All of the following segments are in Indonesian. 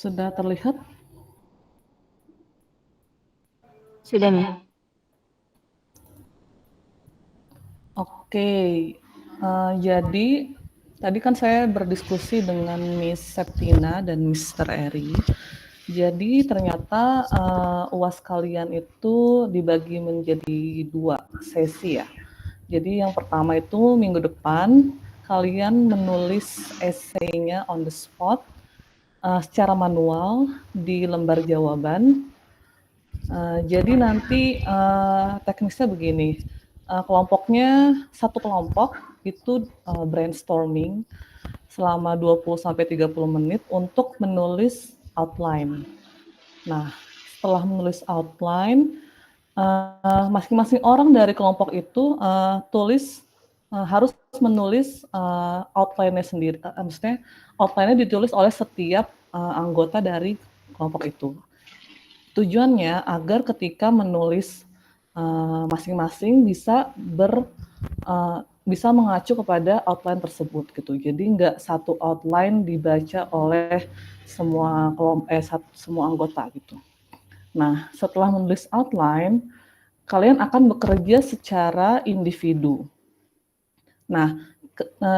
Sudah terlihat? Sudah, Mi. Oke, jadi tadi kan saya berdiskusi dengan Miss Septina dan Mr. Eri. Jadi ternyata UAS kalian itu dibagi menjadi 2 sesi ya. Jadi yang pertama itu minggu depan kalian menulis esainya on the spot secara manual di lembar jawaban. Jadi nanti teknisnya begini, kelompoknya satu kelompok itu brainstorming selama 20 sampai 30 menit untuk menulis outline. Nah, setelah menulis outline, masing-masing orang dari kelompok itu harus menulis outline-nya sendiri. Maksudnya outline-nya ditulis oleh setiap anggota dari kelompok itu. Tujuannya agar ketika menulis masing-masing bisa mengacu kepada outline tersebut gitu. Jadi nggak satu outline dibaca oleh semua anggota gitu. Nah, setelah menulis outline, kalian akan bekerja secara individu. Nah,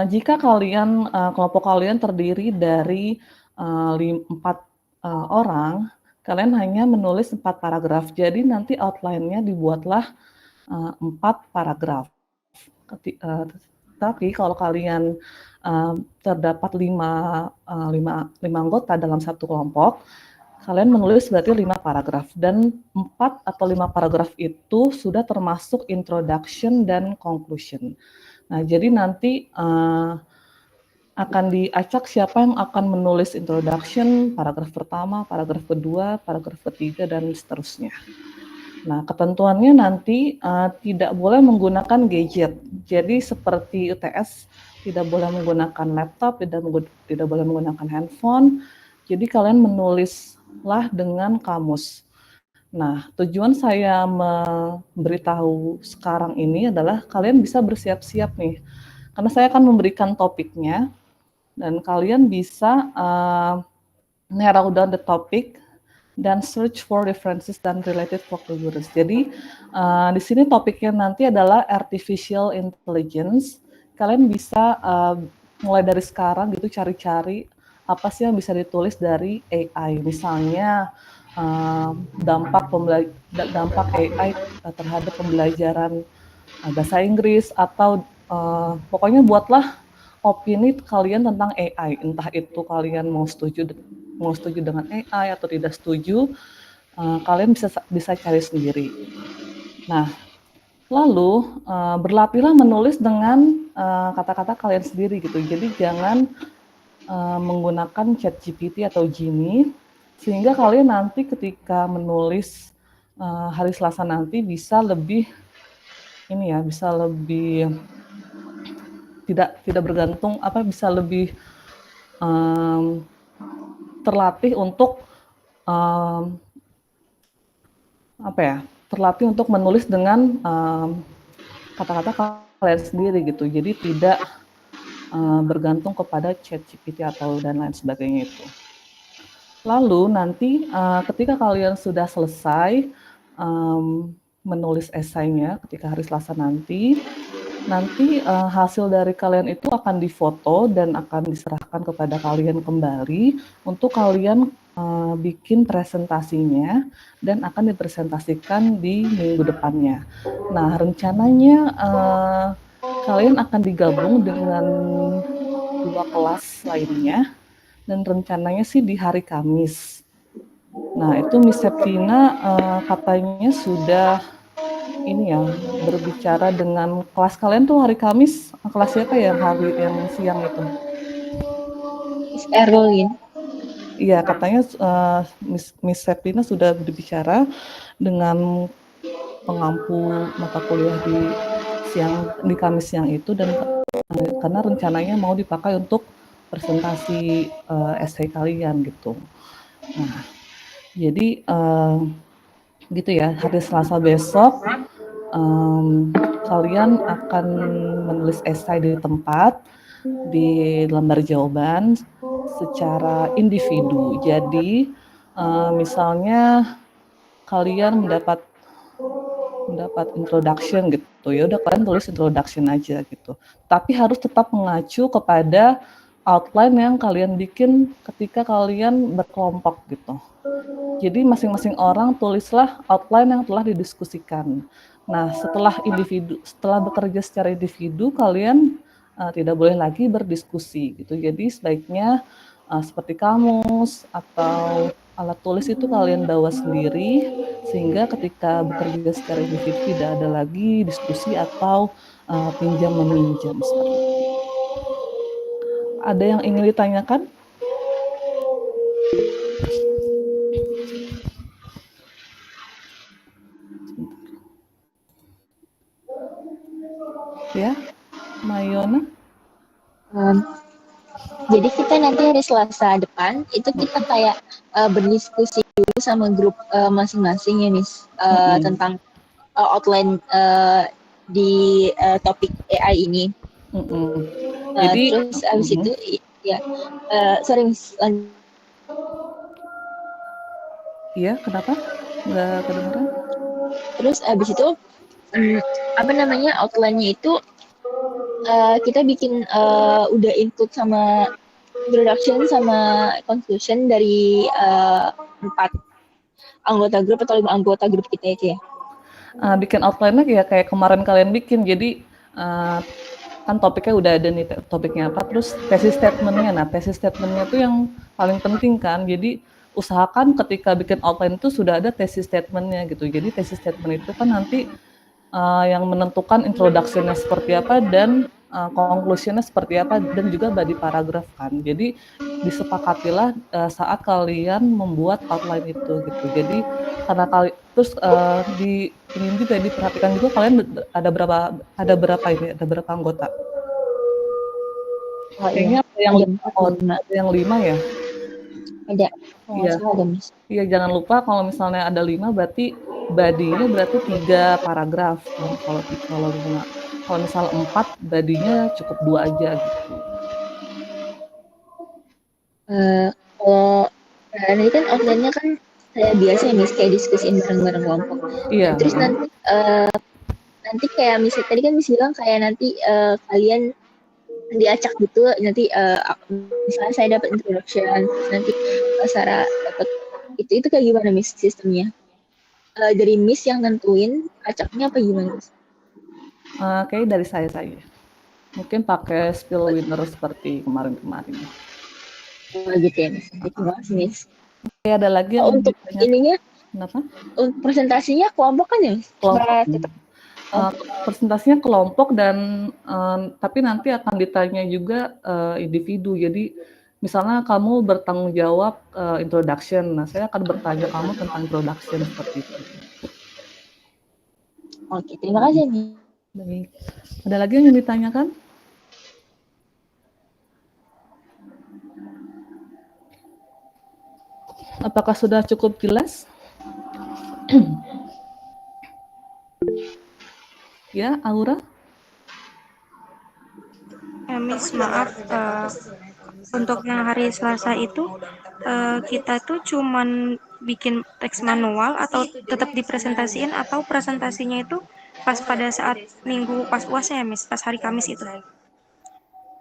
jika kelompok kalian terdiri dari 4 orang, kalian hanya menulis 4 paragraf. Jadi nanti outline-nya dibuatlah 4 paragraf. Tapi kalau kalian terdapat 5 anggota dalam satu kelompok, kalian menulis berarti 5 paragraf, dan 4 atau 5 paragraf itu sudah termasuk introduction dan conclusion. Nah, jadi nanti akan diacak siapa yang akan menulis introduction, paragraf pertama, paragraf kedua, paragraf ketiga, dan seterusnya. Nah, ketentuannya nanti tidak boleh menggunakan gadget. Jadi seperti UTS tidak boleh menggunakan laptop, tidak boleh menggunakan handphone. Jadi kalian menulislah dengan kamus. Nah, tujuan saya memberitahu sekarang ini adalah kalian bisa bersiap-siap nih. Karena saya akan memberikan topiknya, dan kalian bisa narrow down the topic dan search for references dan related vocabularies. Jadi di sini topiknya nanti adalah artificial intelligence. Kalian bisa mulai dari sekarang gitu cari-cari apa sih yang bisa ditulis dari AI. Misalnya dampak AI terhadap pembelajaran bahasa Inggris, atau pokoknya buatlah opini kalian tentang AI, entah itu kalian mau setuju dengan AI atau tidak setuju, kalian bisa cari sendiri. Nah, lalu berlatihlah menulis dengan kata-kata kalian sendiri gitu. Jadi jangan menggunakan ChatGPT atau Gemini, sehingga kalian nanti ketika menulis hari Selasa nanti bisa lebih tidak bergantung, bisa lebih terlatih untuk terlatih untuk menulis dengan kata-kata kalian sendiri gitu. Jadi tidak bergantung kepada ChatGPT atau dan lain sebagainya itu. Lalu nanti ketika kalian sudah selesai menulis esainya ketika hari Selasa nanti hasil dari kalian itu akan difoto dan akan diserahkan kepada kalian kembali untuk kalian bikin presentasinya dan akan dipresentasikan di minggu depannya. Nah, rencananya kalian akan digabung dengan 2 kelas lainnya, dan rencananya sih di hari Kamis. Nah, itu Miss Septina katanya sudah berbicara dengan kelas kalian tuh hari Kamis. Kelas siapa ya yang siang itu? Miss Erlin. Iya, katanya Miss Septina sudah berbicara dengan pengampu mata kuliah di Kamis siang itu, dan karena rencananya mau dipakai untuk presentasi esai kalian gitu. Nah, jadi gitu ya, hari Selasa besok kalian akan menulis esai di tempat, di lembar jawaban, secara individu. Jadi misalnya kalian mendapat introduction gitu, ya udah kalian tulis introduction aja gitu. Tapi harus tetap mengacu kepada outline yang kalian bikin ketika kalian berkelompok gitu. Jadi masing-masing orang tulislah outline yang telah didiskusikan. Nah, setelah bekerja secara individu, kalian tidak boleh lagi berdiskusi gitu. Jadi sebaiknya seperti kamus atau alat tulis itu kalian bawa sendiri, sehingga ketika bekerja secara individu tidak ada lagi diskusi atau pinjam meminjam seperti itu. Ada yang ingin ditanyakan? Ya, Mayona? Jadi kita nanti hari Selasa depan itu kita kayak berdiskusi dulu sama grup masing-masing ya Miss tentang outline di topik AI ini. Jadi terus abis itu ya sorry Miss lanjut. Iya, kenapa? Nggak kedengeran? Terus abis itu outline-nya itu kita bikin udah input sama introduction sama conclusion dari 4 anggota grup atau 5 anggota grup kita itu ya. Bikin outline-nya ya kayak kemarin kalian bikin. Jadi kan topiknya udah ada nih, topiknya apa, terus thesis statement-nya. Nah, thesis statement-nya itu yang paling penting kan. Jadi usahakan ketika bikin outline itu sudah ada thesis statement-nya gitu. Jadi thesis statement itu kan nanti yang menentukan introduction-nya seperti apa dan conclusion-nya seperti apa, dan juga body paragraph kan. Jadi disepakatilah saat kalian membuat outline itu gitu. Jadi karena terus ini juga diperhatikan juga kalian ada berapa anggota? Kayaknya ada yang 5 ya? Ada. Iya. Iya, jangan lupa kalau misalnya ada 5 berarti body-nya berarti 3 paragraf. Kalau 5. Kalau misal 4 body-nya cukup 2 aja gitu. Kalau ini kan outline-nya kan kayak biasa ya Miss, kayak diskusiin bareng-bareng kelompok. Iya. Terus nanti kayak misalnya tadi kan Miss bilang kayak nanti kalian diacak gitu, nanti misalnya saya dapat introduction, nanti Sarah dapat itu kayak gimana Miss sistemnya? Dari Miss yang nentuin acaknya apa gimana Miss? Kayak dari saya. Mungkin pakai spill winner seperti kemarin-kemarin. Gitu ya Miss. Terima kasih Miss. Ada lagi yang untuk ininya? Kenapa? Presentasinya kelompok kan ya? Kelompok. Presentasinya kelompok dan tapi nanti akan ditanya juga individu. Jadi misalnya kamu bertanggung jawab introduction, nah saya akan bertanya kamu tentang introduction seperti itu. Oke, terima kasih nih. Baik. Ada lagi yang ingin ditanyakan? Apakah sudah cukup jelas? Ya, Aura? Miss, maaf, untuk yang hari Selasa itu kita tuh cuman bikin teks manual atau tetap dipresentasiin, atau presentasinya itu pas pada saat minggu pas UAS ya Miss, pas hari Kamis itu?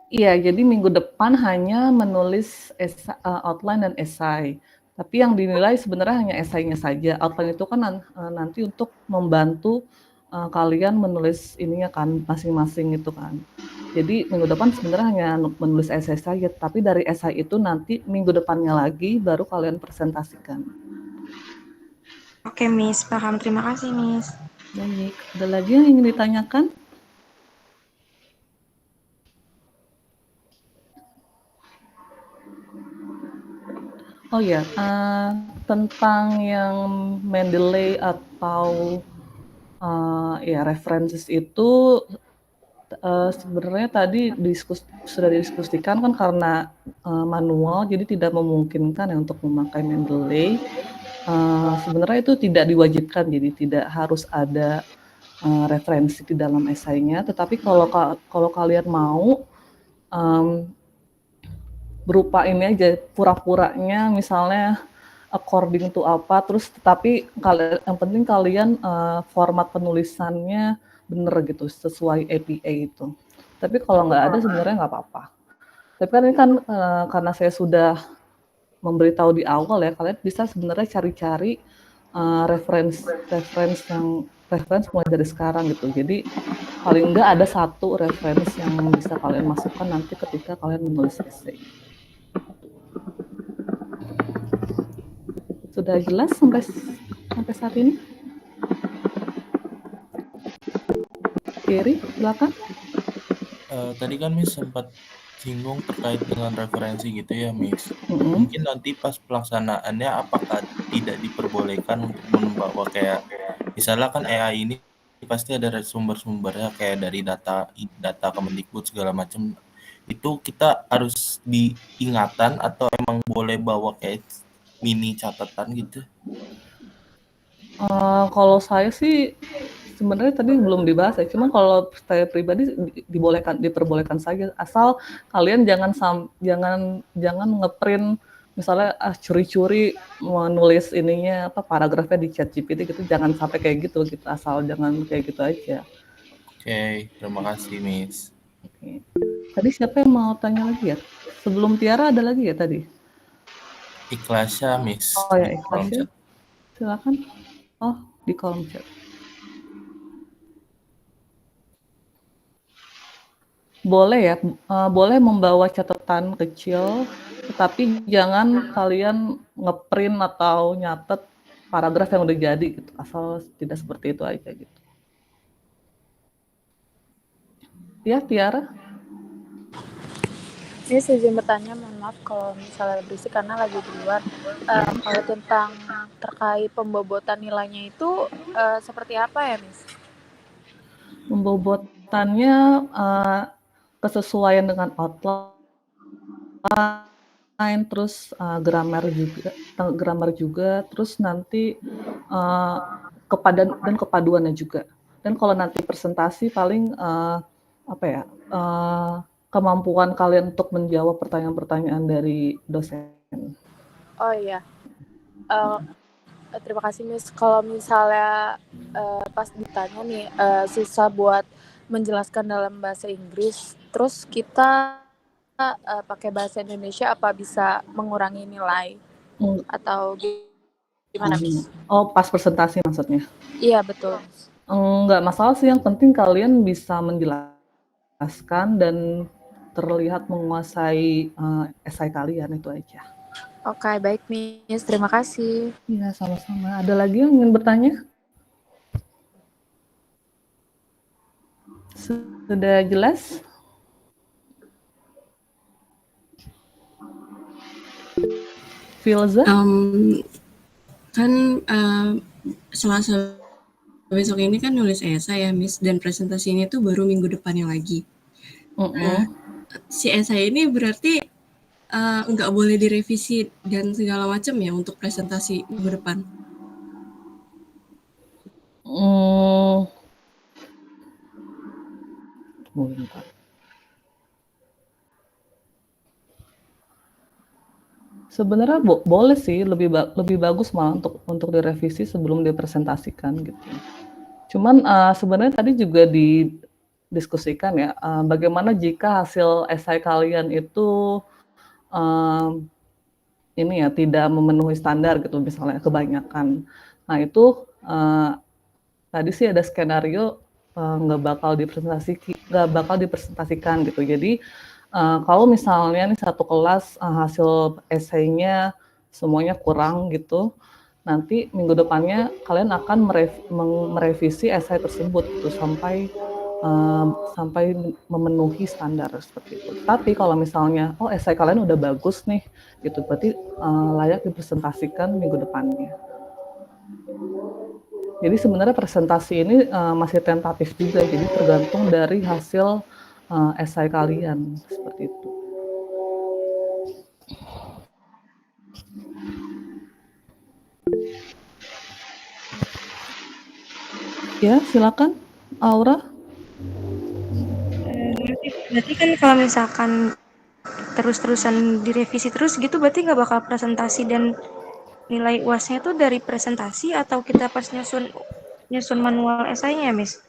Iya, jadi minggu depan hanya menulis outline dan esai. Tapi yang dinilai sebenarnya hanya esainya saja. Outline itu kan nanti untuk membantu kalian menulis ininya kan masing-masing itu kan. Jadi minggu depan sebenarnya hanya menulis esai saja, tapi dari esai itu nanti minggu depannya lagi baru kalian presentasikan. Oke Miss, paham. Terima kasih Miss. Baik, ada lagi yang ingin ditanyakan? Oh ya, tentang yang Mendeley atau ya references itu sebenarnya tadi sudah didiskusikan kan karena manual, jadi tidak memungkinkan ya untuk memakai Mendeley. Sebenarnya itu tidak diwajibkan, jadi tidak harus ada referensi di dalam esainya. Tetapi kalau kalian mau, berupa ini aja, pura-puranya misalnya according to apa, terus tetapi yang penting kalian format penulisannya bener gitu, sesuai APA itu. Tapi kalau nggak ada sebenarnya nggak apa-apa. Tapi kan ini kan karena saya sudah memberitahu di awal ya, kalian bisa sebenarnya cari-cari reference mulai dari sekarang gitu. Jadi paling nggak ada satu reference yang bisa kalian masukkan nanti ketika kalian menulis essay. Sudah jelas sampai saat ini? Gary, silakan. Tadi kan Miss sempat singgung terkait dengan referensi gitu ya Miss. Mungkin nanti pas pelaksanaannya apakah tidak diperbolehkan untuk membawa kayak misalnya kan AI ini pasti ada sumber-sumbernya kayak dari data Kemendikbud segala macam. Itu kita harus diingatan atau emang boleh bawa kayak mini catatan gitu? Kalau saya sih sebenarnya tadi belum dibahas ya, cuman kalau saya pribadi diperbolehkan saja, asal kalian jangan ngeprint misalnya curi-curi menulis ininya paragrafnya di ChatGPT gitu, jangan sampai kayak gitu, asal jangan kayak gitu aja. Oke, terima kasih Miss. Oke. Tadi siapa yang mau tanya lagi ya? Sebelum Tiara ada lagi ya tadi? Ikhlasya Miss. Oh ya, Ikhlasya. Silakan. Oh, di kolom chat. Boleh ya, boleh membawa catatan kecil, tetapi jangan kalian ngeprint atau nyatet paragraf yang udah jadi gitu, asal tidak seperti itu aja gitu. Ya, Tiara? Ini saya izin bertanya, mohon maaf kalau misalnya berisik karena lagi di luar. Kalau tentang terkait pembobotan nilainya itu seperti apa ya, Miss? Pembobotannya kesesuaian dengan outline, terus grammar juga, terus nanti kepaduannya juga. Dan kalau nanti presentasi paling kemampuan kalian untuk menjawab pertanyaan-pertanyaan dari dosen. Oh iya, terima kasih Miss. Kalau misalnya pas ditanya nih susah buat menjelaskan dalam bahasa Inggris, terus kita pakai bahasa Indonesia, apa bisa mengurangi nilai atau gimana Miss? Oh, pas presentasi maksudnya? Iya betul. Enggak masalah sih, yang penting kalian bisa menjelaskan dan terlihat menguasai esai kalian, itu aja. Oke, baik Miss, terima kasih. Iya, sama-sama. Ada lagi yang ingin bertanya? Sudah jelas? Filza? Kan Selasa besok ini kan nulis esai ya Miss, dan presentasinya itu baru minggu depannya lagi. Si esai ini berarti nggak boleh direvisi dan segala macam ya untuk presentasi minggu depan? Sebenarnya boleh sih, lebih bagus malah untuk direvisi sebelum dipresentasikan gitu. Cuman sebenarnya tadi juga didiskusikan ya, bagaimana jika hasil esai kalian itu tidak memenuhi standar gitu, misalnya kebanyakan. Nah itu tadi sih ada skenario nggak bakal dipresentasikan gitu. Jadi kalau misalnya nih satu kelas hasil esainya semuanya kurang gitu, nanti minggu depannya kalian akan merevisi esai tersebut gitu sampai memenuhi standar seperti itu. Tapi kalau misalnya esai kalian udah bagus nih gitu, berarti layak dipresentasikan minggu depannya. Jadi sebenarnya presentasi ini masih tentatif juga, jadi tergantung dari hasil esai kalian seperti itu. Ya, silakan, Aura. Berarti kan kalau misalkan terus-terusan direvisi terus gitu, berarti nggak bakal presentasi dan nilai UASnya tuh dari presentasi atau kita pas nyusun manual esainya ya, Miss?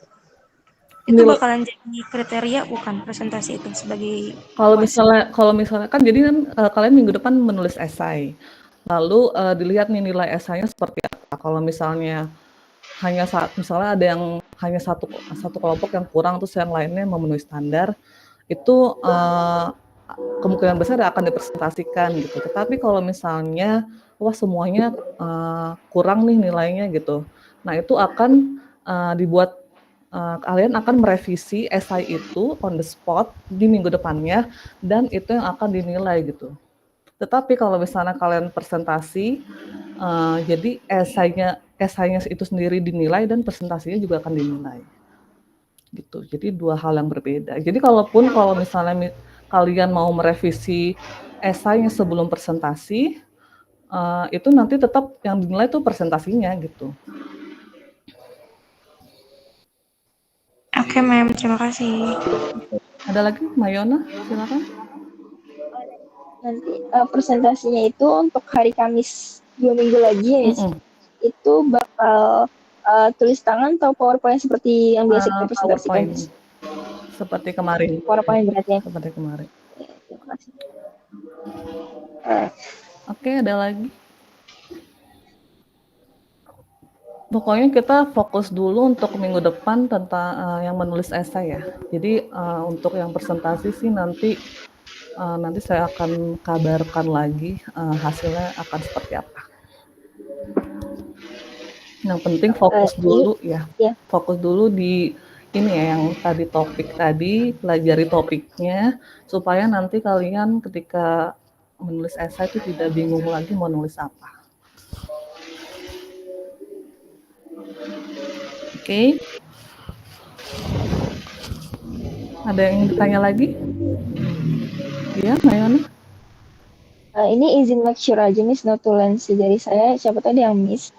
Itu bakalan jadi kriteria bukan presentasi itu sebagai Kalau UAS? misalnya kan jadi kan kalian minggu depan menulis esai. Lalu dilihat nih nilai esainya seperti apa. Kalau misalnya misalnya ada yang hanya satu kelompok yang kurang terus yang lainnya memenuhi standar, itu kemungkinan besar akan dipresentasikan gitu. Tetapi kalau misalnya wah semuanya kurang nih nilainya gitu, nah itu akan dibuat kalian akan merevisi esai itu on the spot di minggu depannya dan itu yang akan dinilai gitu. Tetapi kalau misalnya kalian presentasi, jadi esainya itu sendiri dinilai dan presentasinya juga akan dinilai. Gitu. Jadi dua hal yang berbeda. Jadi kalau misalnya kalian mau merevisi esainya sebelum presentasi, itu nanti tetap yang dinilai itu presentasinya gitu. Oke, Mem, terima kasih. Ada lagi, Mayona? Silakan. Nanti presentasinya itu untuk hari Kamis 2 minggu lagi ya, itu bakal tulis tangan atau PowerPoint seperti yang biasa kita presentasikan? Seperti kemarin. PowerPoint berarti ya? Seperti kemarin. Terima kasih. Oke, ada lagi? Pokoknya kita fokus dulu untuk minggu depan tentang yang menulis esai ya. Jadi untuk yang presentasi sih nanti saya akan kabarkan lagi hasilnya akan seperti apa. Yang penting fokus dulu ya. Fokus dulu di ini ya yang tadi topik tadi, pelajari topiknya supaya nanti kalian ketika menulis esai itu tidak bingung lagi mau nulis apa. Oke. Ada yang ditanya lagi? Iya, Mayona? Ini izin make sure aja, Miss, notulensi dari saya. Siapa tadi yang Miss?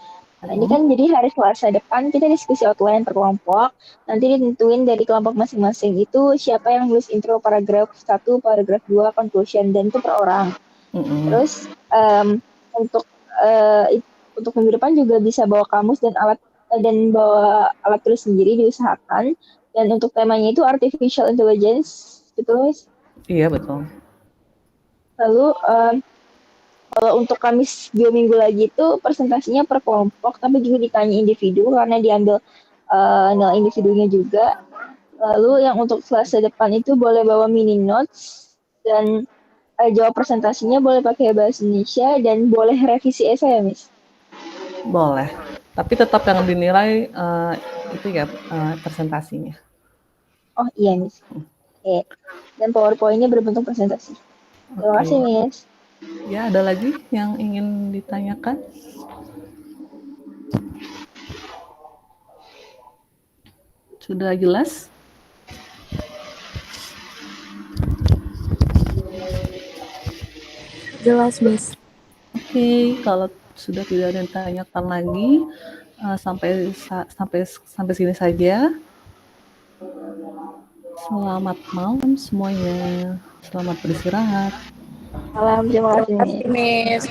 Nah, ini kan jadi hari Selasa depan kita diskusi outline per kelompok. Nanti ditentuin dari kelompok masing-masing itu siapa yang nulis intro paragraf 1, paragraf 2, conclusion, dan itu per orang. Terus untuk minggu depan juga bisa bawa kamus dan bawa alat tulis sendiri diusahakan. Dan untuk temanya itu artificial intelligence, betul, Miss? Iya, betul. Lalu kalau untuk Kamis 2 minggu lagi itu presentasinya per kelompok, tapi juga ditanya individu karena diambil nilai individunya juga. Lalu yang untuk Selasa depan itu boleh bawa mini notes dan jawab presentasinya boleh pakai bahasa Indonesia dan boleh revisi esai ya, Miss? Boleh, tapi tetap yang dinilai itu ya presentasinya. Oh iya, Miss. Oke. Dan PowerPoint-nya berbentuk presentasi. Terima kasih, Miss. Ya, ada lagi yang ingin ditanyakan? Sudah jelas? Jelas, Miss. Oke, kalau sudah tidak ada yang ditanyakan lagi, sampai sini saja. Selamat malam semuanya. Selamat beristirahat. Salam, terima kasih, Miss.